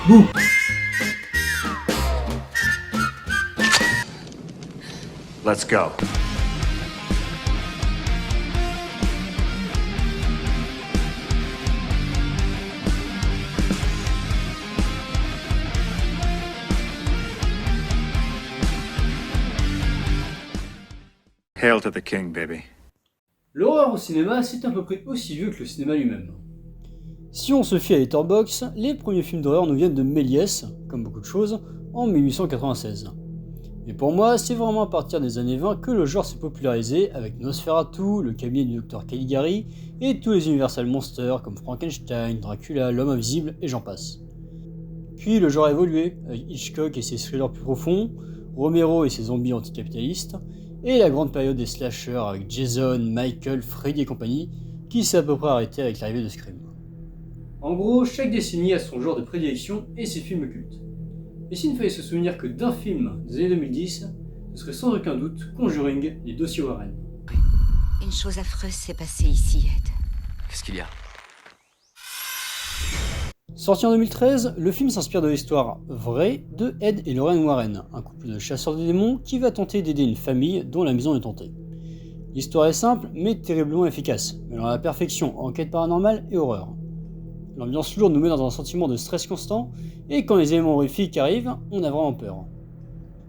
Bouh. Let's go. Hail to the king, baby. L'horreur au cinéma, c'est à peu près aussi vieux que le cinéma lui-même. Si on se fie à Letterboxd, les premiers films d'horreur nous viennent de Méliès, comme beaucoup de choses, en 1896. Mais pour moi, c'est vraiment à partir des années 20 que le genre s'est popularisé avec Nosferatu, le cabinet du docteur Caligari et tous les Universal Monsters comme Frankenstein, Dracula, l'homme invisible et j'en passe. Puis le genre a évolué avec Hitchcock et ses thrillers plus profonds, Romero et ses zombies anticapitalistes, et la grande période des slashers avec Jason, Michael, Freddy et compagnie qui s'est à peu près arrêtée avec l'arrivée de Scream. En gros, chaque décennie a son genre de prédilection et ses films cultes. Et s'il ne fallait se souvenir que d'un film des années 2010, ce serait sans aucun doute Conjuring, les dossiers Warren. Une chose affreuse s'est passée ici, Ed. Qu'est-ce qu'il y a? Sorti en 2013, le film s'inspire de l'histoire vraie de Ed et Lorraine Warren, un couple de chasseurs de démons qui va tenter d'aider une famille dont la maison est hantée. L'histoire est simple mais terriblement efficace, mêlant à la perfection enquête paranormale et horreur. L'ambiance lourde nous met dans un sentiment de stress constant, et quand les éléments horrifiques arrivent, on a vraiment peur.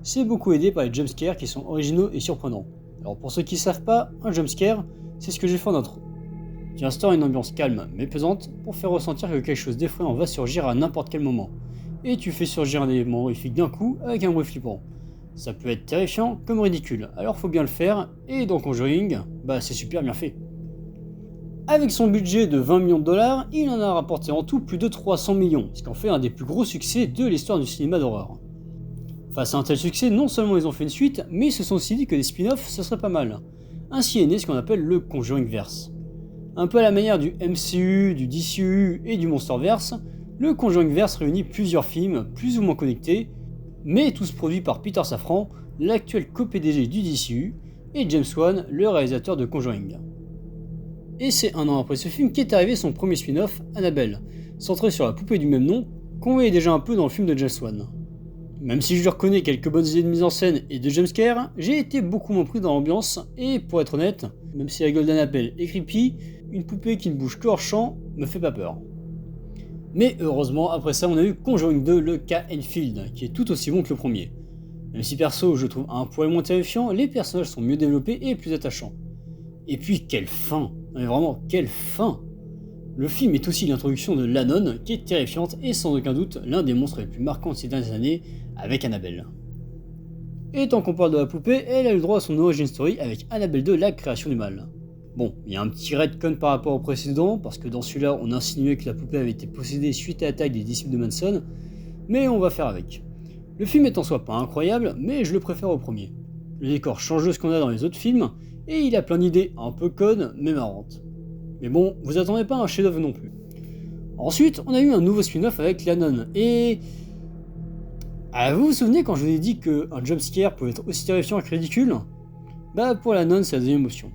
C'est beaucoup aidé par les jumpscares qui sont originaux et surprenants. Alors pour ceux qui ne savent pas, un jumpscare, c'est ce que j'ai fait en intro. Tu instaures une ambiance calme mais pesante pour faire ressentir que quelque chose d'effrayant va surgir à n'importe quel moment. Et tu fais surgir un élément horrifique d'un coup avec un bruit flippant. Ça peut être terrifiant comme ridicule, alors faut bien le faire, et dans Conjuring, c'est super bien fait. Avec son budget de 20 millions de dollars, il en a rapporté en tout plus de 300 millions, ce qui en fait un des plus gros succès de l'histoire du cinéma d'horreur. Face à un tel succès, non seulement ils ont fait une suite, mais ils se sont aussi dit que des spin-offs ce serait pas mal. Ainsi est né ce qu'on appelle le Conjuringverse. Un peu à la manière du MCU, du DCU et du Monsterverse, le Conjuringverse réunit plusieurs films plus ou moins connectés, mais tous produits par Peter Safran, l'actuel co-PDG du DCU, et James Wan, le réalisateur de Conjuring. Et c'est un an après ce film qu'est arrivé son premier spin-off, Annabelle, centré sur la poupée du même nom, qu'on voyait déjà un peu dans le film de James Wan. Même si je lui reconnais quelques bonnes idées de mise en scène et de jumpscare, j'ai été beaucoup moins pris dans l'ambiance, et pour être honnête, même si la gueule d'Annabelle est creepy, une poupée qui ne bouge que hors champ me fait pas peur. Mais heureusement, après ça, on a eu Conjuring 2, le cas Enfield, qui est tout aussi bon que le premier. Même si perso, je trouve un poil moins terrifiant, les personnages sont mieux développés et plus attachants. Et puis quelle fin! Non mais vraiment, quelle fin! Le film est aussi l'introduction de l'Anon, qui est terrifiante et sans aucun doute l'un des monstres les plus marquants de ces dernières années, avec Annabelle. Et tant qu'on parle de la poupée, elle a eu le droit à son origin story avec Annabelle 2, la création du mal. Bon, il y a un petit retcon par rapport au précédent, parce que dans celui-là, on insinuait que la poupée avait été possédée suite à l'attaque des disciples de Manson, mais on va faire avec. Le film est en soi pas incroyable, mais je le préfère au premier. Le décor change de ce qu'on a dans les autres films, et il a plein d'idées un peu connes, mais marrantes. Mais bon, vous attendez pas un chef-d'œuvre non plus. Ensuite, on a eu un nouveau spin-off avec l'Anon, et... vous vous souvenez quand je vous ai dit qu'un jumpscare pouvait être aussi terrifiant que ridicule? Pour l'Anon, c'est la deuxième option.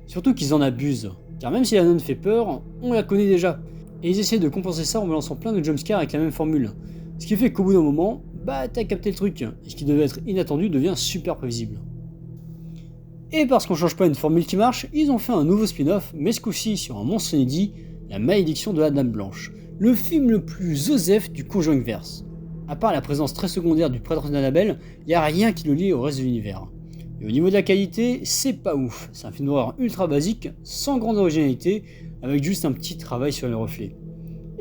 Surtout qu'ils en abusent, car même si l'Anon fait peur, on la connaît déjà, et ils essaient de compenser ça en balançant plein de jumpscares avec la même formule. Ce qui fait qu'au bout d'un moment, t'as capté le truc, et ce qui devait être inattendu devient super prévisible. Et parce qu'on change pas une formule qui marche, ils ont fait un nouveau spin-off, mais ce coup-ci sur un monstre inédit, la malédiction de la Dame Blanche, le film le plus osef du Conjuringverse. À part la présence très secondaire du prêtre d'Annabelle, y a rien qui le lie au reste de l'univers. Et au niveau de la qualité, c'est pas ouf, c'est un film d'horreur ultra basique, sans grande originalité, avec juste un petit travail sur les reflets.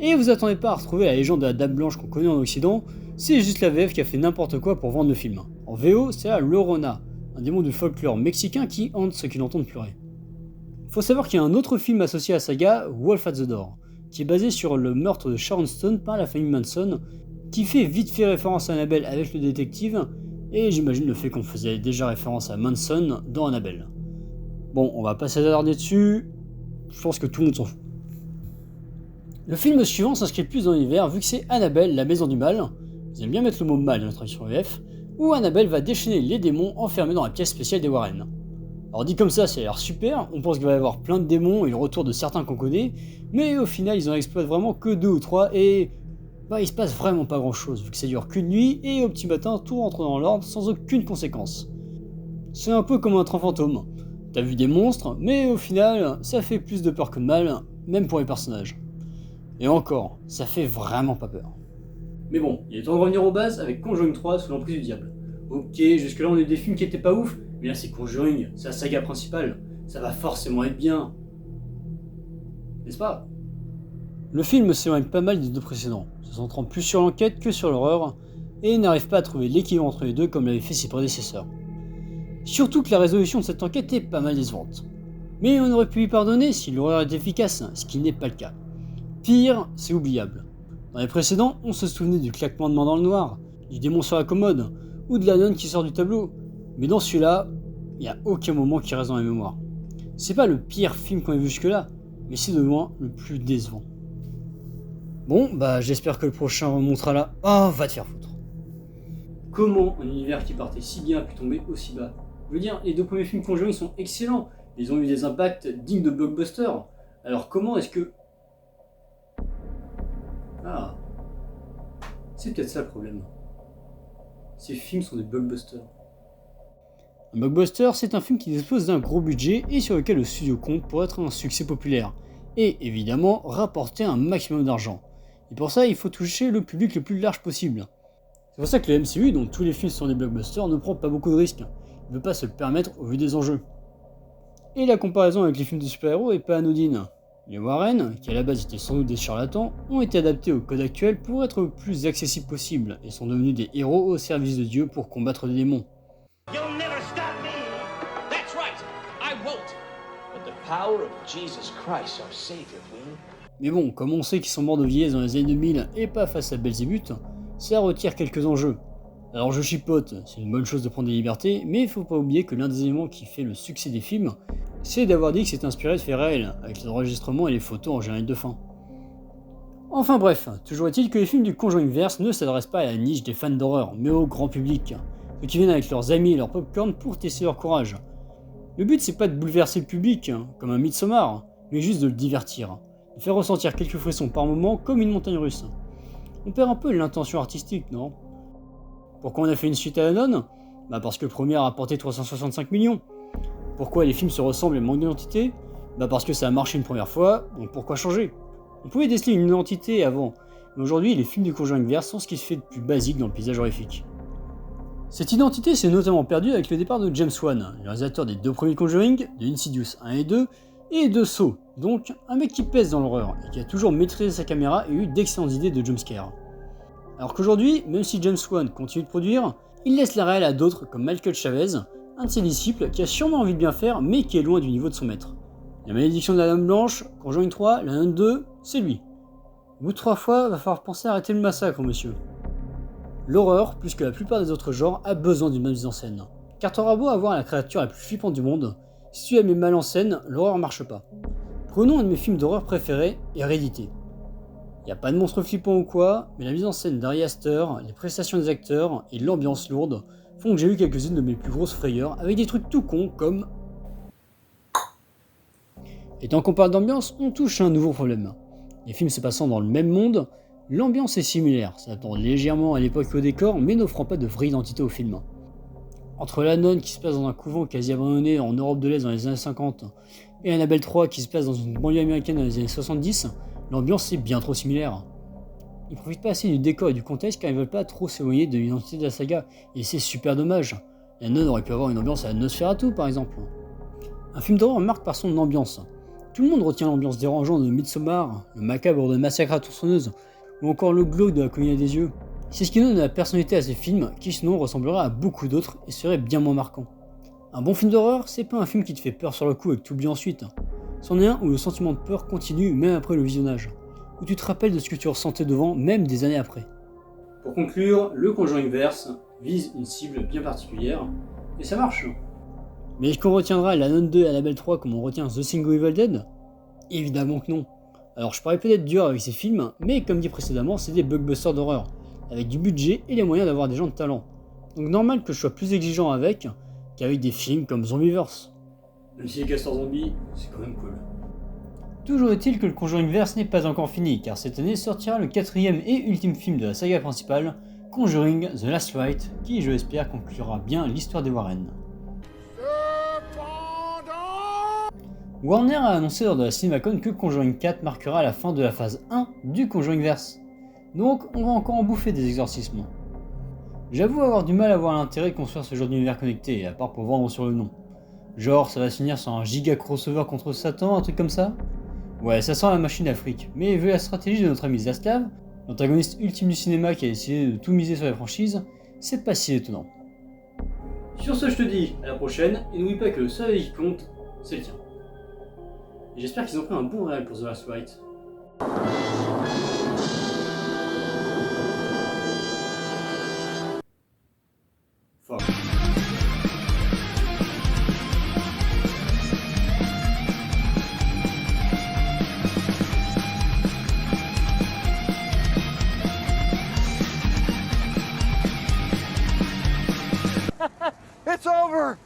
Et vous attendez pas à retrouver la légende de la Dame Blanche qu'on connaît en Occident, c'est juste la VF qui a fait n'importe quoi pour vendre le film. En VO, c'est la Llorona, un démon du folklore mexicain qui hante ceux qui l'entendent pleurer. Faut savoir qu'il y a un autre film associé à la saga, Wolf at the Door, qui est basé sur le meurtre de Sharon Stone par la famille Manson, qui fait vite fait référence à Annabelle avec le détective, et j'imagine le fait qu'on faisait déjà référence à Manson dans Annabelle. Bon, on va pas s'attarder dessus, je pense que tout le monde s'en fout. Le film suivant s'inscrit plus dans l'univers vu que c'est Annabelle, la maison du mal, vous aimez bien mettre le mot mal dans la traduction VF, où Annabelle va déchaîner les démons enfermés dans la pièce spéciale des Warren. Alors dit comme ça a l'air super, on pense qu'il va y avoir plein de démons et le retour de certains qu'on connaît, mais au final ils en exploitent vraiment que 2 ou 3 et bah il se passe vraiment pas grand chose vu que ça dure qu'une nuit et au petit matin tout rentre dans l'ordre sans aucune conséquence. C'est un peu comme un train fantôme. T'as vu des monstres, mais au final, ça fait plus de peur que de mal, même pour les personnages. Et encore, ça fait vraiment pas peur. Mais bon, il est temps de revenir aux bases avec Conjuring 3 sous l'emprise du diable. Ok, jusque-là on a eu des films qui étaient pas ouf, mais là c'est Conjuring, c'est la saga principale, ça va forcément être bien. N'est-ce pas? Le film s'éloigne pas mal des deux précédents, se centrant plus sur l'enquête que sur l'horreur, et n'arrive pas à trouver l'équilibre entre les deux comme l'avaient fait ses prédécesseurs. Surtout que la résolution de cette enquête est pas mal décevante. Mais on aurait pu lui pardonner si l'horreur est efficace, ce qui n'est pas le cas. Pire, c'est oubliable. Dans les précédents, on se souvenait du claquement de main dans le noir, du démon sur la commode, ou de la nonne qui sort du tableau. Mais dans celui-là, il n'y a aucun moment qui reste dans la mémoire. C'est pas le pire film qu'on ait vu jusque-là, mais c'est de loin le plus décevant. Bon, bah j'espère que le prochain remontera là. Oh, va te faire foutre. Comment un univers qui partait si bien a pu tomber aussi bas? Je veux dire, les deux premiers films Conjuring sont excellents, ils ont eu des impacts dignes de blockbuster. Alors comment est-ce que... Ah, c'est peut-être ça le problème. Ces films sont des blockbusters. Un blockbuster, c'est un film qui dispose d'un gros budget et sur lequel le studio compte pour être un succès populaire. Et évidemment, rapporter un maximum d'argent. Et pour ça, il faut toucher le public le plus large possible. C'est pour ça que le MCU, dont tous les films sont des blockbusters, ne prend pas beaucoup de risques. Il ne peut pas se le permettre au vu des enjeux. Et la comparaison avec les films de super-héros est pas anodine. Les Warren, qui à la base étaient sans doute des charlatans, ont été adaptés au code actuel pour être le plus accessible possible et sont devenus des héros au service de Dieu pour combattre des démons. You'll never stop me. That's right. I won't. But the power of Jesus Christ, our Savior, will. Mais bon, comme on sait qu'ils sont morts de vieillesse dans les années 2000 et pas face à Belzébuth, ça retire quelques enjeux. Alors je chipote, c'est une bonne chose de prendre des libertés, mais il faut pas oublier que l'un des éléments qui fait le succès des films, c'est d'avoir dit que c'est inspiré de faits réels, avec les enregistrements et les photos en générique de fin. Enfin bref, toujours est-il que les films du Conjuringverse ne s'adressent pas à la niche des fans d'horreur, mais au grand public, ceux qui viennent avec leurs amis et leur popcorn pour tester leur courage. Le but c'est pas de bouleverser le public, comme un Midsommar, mais juste de le divertir, de faire ressentir quelques frissons par moment comme une montagne russe. On perd un peu l'intention artistique, non? Pourquoi on a fait une suite à la nonne? Bah parce que le premier a rapporté 365 millions. Pourquoi les films se ressemblent et manquent d'identité? Bah parce que ça a marché une première fois, donc pourquoi changer? On pouvait déceler une identité avant, mais aujourd'hui les films du Conjuringverse sont ce qui se fait de plus basique dans le paysage horrifique. Cette identité s'est notamment perdue avec le départ de James Wan, le réalisateur des deux premiers Conjuring, de Insidious 1 et 2, et de Saw, donc un mec qui pèse dans l'horreur, et qui a toujours maîtrisé sa caméra et eu d'excellentes idées de jumpscare. Alors qu'aujourd'hui, même si James Wan continue de produire, il laisse la réelle à d'autres comme Michael Chavez, un de ses disciples qui a sûrement envie de bien faire mais qui est loin du niveau de son maître. La malédiction de la Dame Blanche, Conjuring 3, la Nonne 2, c'est lui. Au bout de 3 fois, va falloir penser à arrêter le massacre, monsieur. L'horreur, plus que la plupart des autres genres, a besoin d'une bonne mise en scène. Car t'auras beau avoir la créature la plus flippante du monde, si tu la mets mal en scène, l'horreur marche pas. Prenons un de mes films d'horreur préférés, Hérédité. Y a pas de monstre flippant ou quoi, mais la mise en scène d'Ari Aster, les prestations des acteurs et l'ambiance lourde font que j'ai eu quelques-unes de mes plus grosses frayeurs avec des trucs tout cons comme... Et tant qu'on parle d'ambiance, on touche à un nouveau problème. Les films se passant dans le même monde, l'ambiance est similaire, s'adaptant légèrement à l'époque et au décor, mais n'offrant pas de vraie identité au film. Entre La Nonne qui se passe dans un couvent quasi abandonné en Europe de l'Est dans les années 50 et Annabelle 3 qui se passe dans une banlieue américaine dans les années 70, l'ambiance est bien trop similaire. Ils profitent pas assez du décor et du contexte car ils veulent pas trop s'éloigner de l'identité de la saga, et c'est super dommage. La Nonne aurait pu avoir une ambiance à la Nosferatu par exemple. Un film d'horreur marque par son ambiance. Tout le monde retient l'ambiance dérangeante de Midsommar, le macabre de Massacre à tronçonneuse, ou encore le glauque de La Colline des Yeux. C'est ce qui donne de la personnalité à ces films qui sinon ressembleraient à beaucoup d'autres et seraient bien moins marquants. Un bon film d'horreur, c'est pas un film qui te fait peur sur le coup et que tu oublies ensuite. C'en est un où le sentiment de peur continue même après le visionnage, où tu te rappelles de ce que tu ressentais devant même des années après. Pour conclure, le Conjuringverse vise une cible bien particulière, et ça marche. Mais est-ce qu'on retiendra La Nonne 2 et Annabelle 3 comme on retient The Thing ou Evil Dead? Évidemment que non. Alors je parais peut-être dur avec ces films, mais comme dit précédemment, c'est des blockbusters d'horreur, avec du budget et les moyens d'avoir des gens de talent. Donc normal que je sois plus exigeant avec qu'avec des films comme Zombieverse. Même si les castors zombies, c'est quand même cool. Toujours est-il que le Conjuringverse n'est pas encore fini, car cette année sortira le 4ème et ultime film de la saga principale, Conjuring The Last Rite, qui je l'espère conclura bien l'histoire des Warren. Warner a annoncé lors de la CinemaCon que Conjuring 4 marquera la fin de la phase 1 du Conjuringverse. Donc on va encore en bouffer des exorcismes. J'avoue avoir du mal à voir l'intérêt de construire ce genre d'univers connecté, à part pour vendre sur le nom. Genre ça va se finir sur un giga crossover contre Satan, un truc comme ça? Ouais, ça sent la machine à fric, mais vu la stratégie de notre ami Zaslav, l'antagoniste ultime du cinéma qui a décidé de tout miser sur la franchise, c'est pas si étonnant. Sur ce je te dis à la prochaine, et n'oublie pas que le seul avis qui compte, c'est le tien. Et j'espère qu'ils ont pris un bon réel pour The Last Rite. Fuck. It's over!